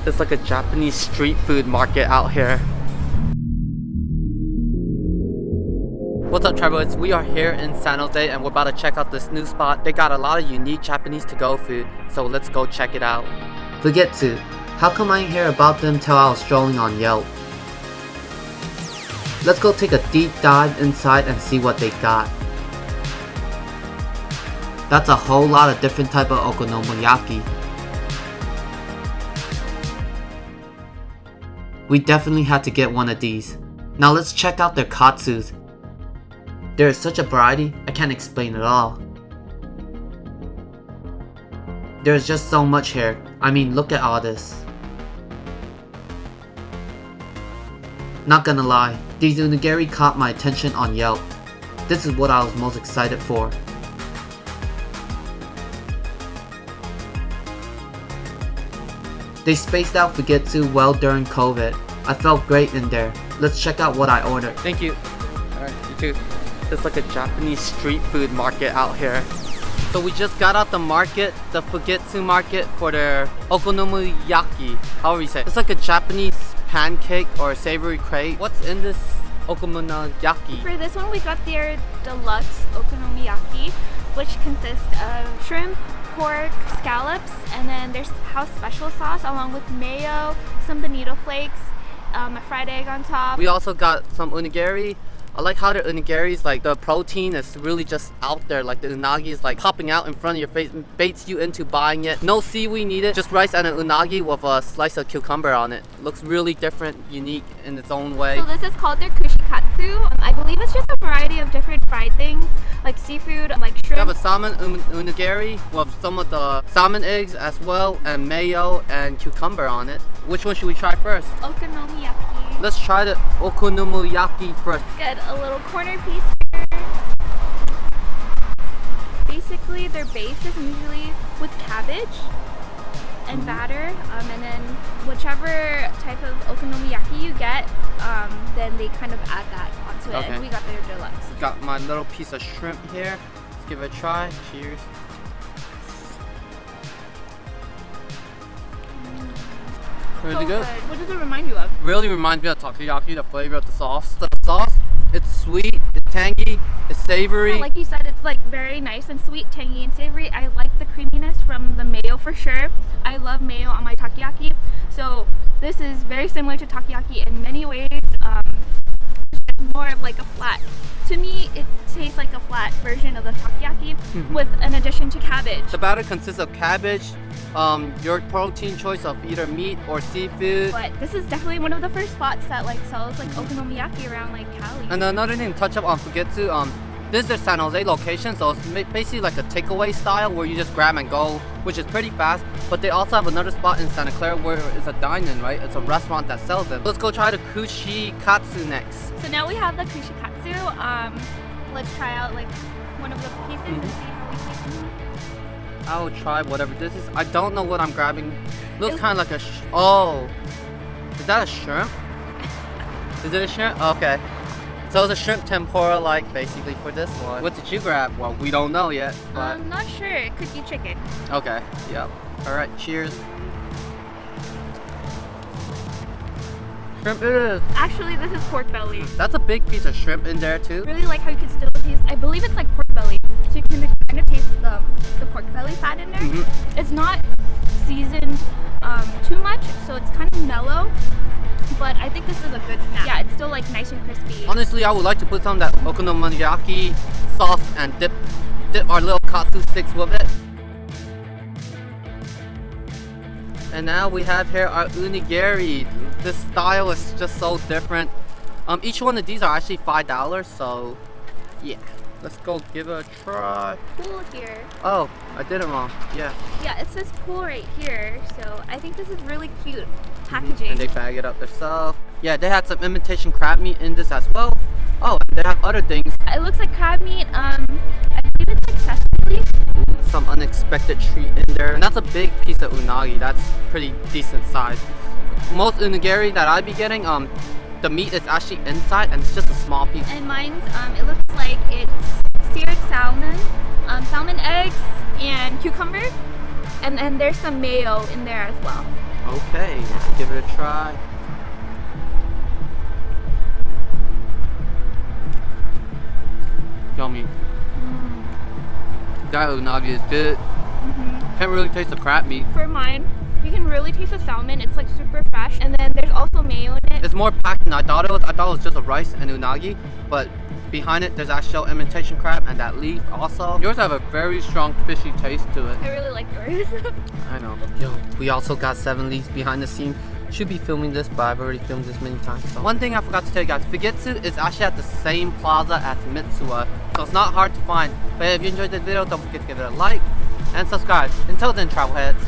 It's like a Japanese street food market out here. What's up, travelers? We are here in San Jose and we're about to check out this new spot. They got a lot of unique Japanese to-go food, so let's go check it out. Fugetsu. How come I didn't hear about them till I was strolling on Yelp? Let's go take a deep dive inside and see what they got. That's a whole lot of different type of okonomiyaki. We definitely had to get one of these. Now let's check out their katsus. There is such a variety, I can't explain it all. There's just so much here. I mean, look at all this. Not gonna lie, these onigiri caught my attention on Yelp. This is what I was most excited for. They spaced out Fugetsu well during COVID. I felt great in there. Let's check out what I ordered. Thank you. Alright, you too. It's like a Japanese street food market out here. So we just got out the market, the Fugetsu market, for their Okonomiyaki, however you say it. It's like a Japanese pancake or savory crate. What's in this Okonomiyaki? For this one we got their deluxe Okonomiyaki, which consists of shrimp, pork, scallops, and then there's house special sauce along with mayo, some bonito flakes, a fried egg on top. We also got some onigiri. I like how the onigiri is like, the protein is really just out there, like the unagi is like popping out in front of your face, baits you into buying it. No seaweed needed, just rice and an unagi with a slice of cucumber on it. Looks really different, unique in its own way. So this is called their Kuchi Katsu. I believe it's just a variety of different fried things, like seafood, like shrimp. We have a salmon unigiri with some of the salmon eggs as well, and mayo and cucumber on it. Which one should we try first? Okonomiyaki. Let's try the okonomiyaki first. Get a little corner piece here. Basically, their base is usually with cabbage and batter, and then whichever type of okonomiyaki you get, then they kind of add that onto it. Okay. And we got their deluxe. Got my little piece of shrimp here. Let's give it a try. Cheers. Really So good. What does it remind you of? Really reminds me of takoyaki, the flavor of the sauce. The sauce, it's sweet, it's tangy, it's savory. Yeah, like you said, it's like very nice and sweet, tangy and savory. I like the creaminess from the mayo for sure. I love mayo on my takoyaki. So this is very similar to takoyaki in many ways. It's more of like a flat. To me, it tastes like a flat version of the takoyaki with an addition to cabbage. The batter consists of cabbage, your protein choice of either meat or seafood. But this is definitely one of the first spots that like sells like okonomiyaki around like Cali. And another thing to touch up on Fugetsu, this is their San Jose location, so it's basically like a takeaway style where you just grab and go, which is pretty fast. But they also have another spot in Santa Clara where it's a dine-in, right? It's a restaurant that sells them. Let's go try the Kuchi Katsu next. So now we have the Kuchi Katsu. Let's try out like one of the pieces and see how we take them. I will try whatever this is. I don't know what I'm grabbing. Looks kind of like a oh, is that a shrimp? Is it a shrimp? Okay. So it's a shrimp tempura, like basically for this one. What did you grab? Well, we don't know yet. But I'm not sure. It could be chicken. Okay. Yep. All right. Cheers. Shrimp it is. Actually, this is pork belly. That's a big piece of shrimp in there too. Really like how you can still taste. I believe it's like pork belly, so you can kind of taste the pork belly fat in there. It's not seasoned too much, so it's kind of mellow. But I think this is a good snack. Yeah, it's still like nice and crispy. Honestly, I would like to put some of that okonomiyaki sauce and dip our little katsu sticks with it. And now we have here our unigiri. This style is just so different. Each one of these are actually $5, so yeah. Let's go give it a try. Pool here. Oh, I did it wrong. Yeah. Yeah, it says pool right here, so I think this is really cute packaging. And they bag it up themselves. Yeah, they had some imitation crab meat in this as well. Oh, and they have other things. It looks like crab meat. I believe it's like sesame leaf. Some unexpected treat in there. And that's a big piece of unagi. That's pretty decent size. Most unigiri that I'd be getting, the meat is actually inside and it's just a small piece. And mine's, it looks like it's seared salmon, salmon eggs, and cucumber. And then there's some mayo in there as well. Okay, let's give it a try. Yummy. That unagi is good. Can't really taste the crab meat. For mine, you can really taste the salmon. It's like super fresh, and then there's also mayo in it. It's more packed than I thought it was. I thought it was just a rice and unagi, but behind it there's actual imitation crab and that leaf also. Yours have a very strong fishy taste to it. I really like yours. I know. Yo, we also got 7 leaves behind the scene. Should be filming this, but I've already filmed this many times. So. One thing I forgot to tell you guys, Fugetsu is actually at the same plaza as Mitsuwa, so it's not hard to find. But if you enjoyed this video, don't forget to give it a like and subscribe. Until then, travel heads.